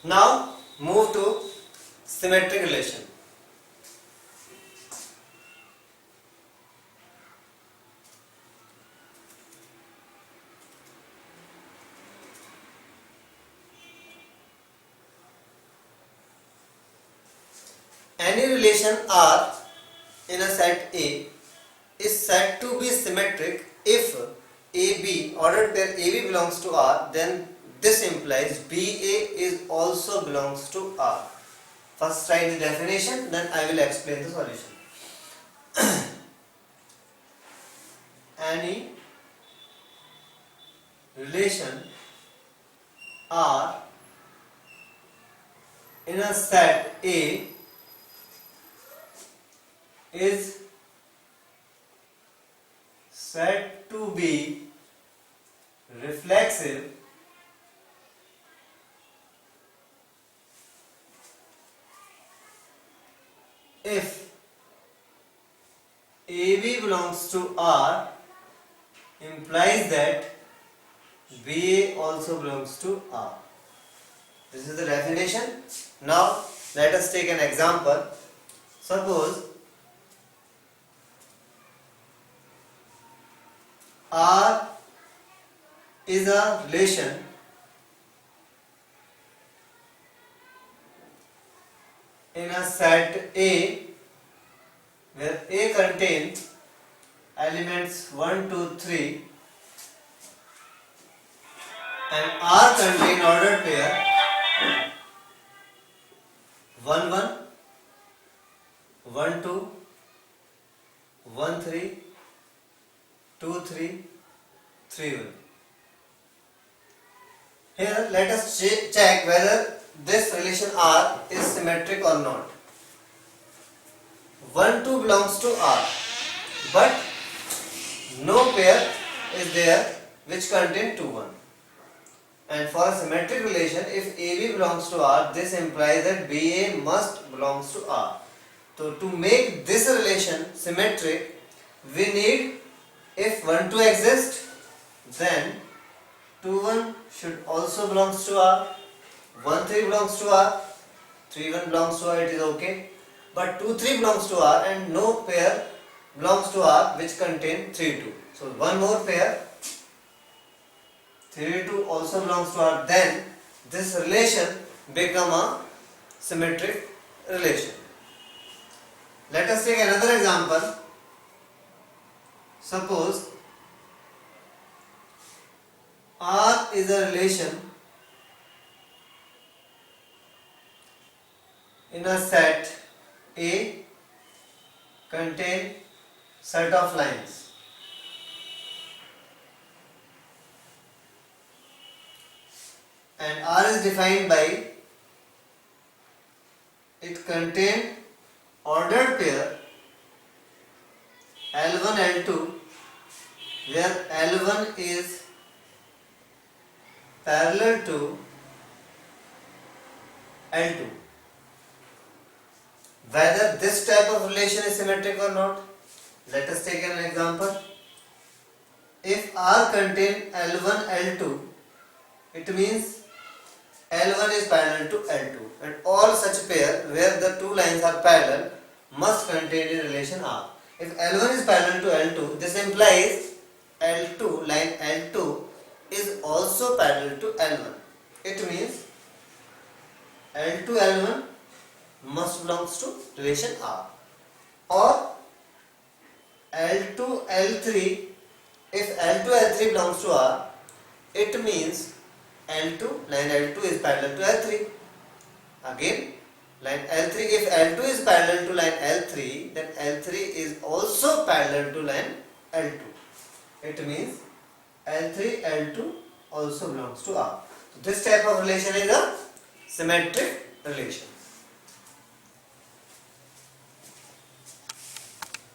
Now move to symmetric relation. Any relation R in a set A is said to be symmetric if AB, ordered pair AB belongs to R, then this implies BA is also belongs to R. First write the definition, then I will explain the solution. Any relation R in a set A is said to be reflexive if AB belongs to R, implies that BA also belongs to R. This is the definition. Now let us take an example. Suppose R is a relation in a set A where A contains elements 1, 2, 3 and R contain ordered pair 1, 1, 1, 2, 1, 3, 2, 3, 3, 1. Here let us check whether this relation R is symmetric or not. 1, 2 belongs to R, but no pair is there which contain 2, 1. And for a symmetric relation, if AB belongs to R, this implies that BA must belongs to R. So to make this relation symmetric, we need, if 1, 2 exists, then 2, 1 should also belongs to R, 1, 3 belongs to R, 3, 1 belongs to R, it is okay. But 2, 3 belongs to R and no pair belongs to R which contain 3, 2. So one more pair, 3, 2 also belongs to R, then this relation become a symmetric relation. Let us take another example. Suppose R is a relation in a set A contain set of lines. And R is defined by it contain ordered pair L1 L2 where L1 is parallel to L2. Whether this type of relation is symmetric or not, let us take an example. If R contain L1 L2, it means L1 is parallel to L2 and all such pair where the two lines are parallel must contain a relation R. If L1 is parallel to L2, this implies L2, line L2 is also parallel to L1. It means L2 L1 must belongs to relation R. Or L2 L3, if L2 L3 belongs to R, it means L2, line L2 is parallel to L3. Again, line L3, if L2 is parallel to line L3, then L3 is also parallel to line L2. It means L3, L2 also belongs to R. So this type of relation is a symmetric relation.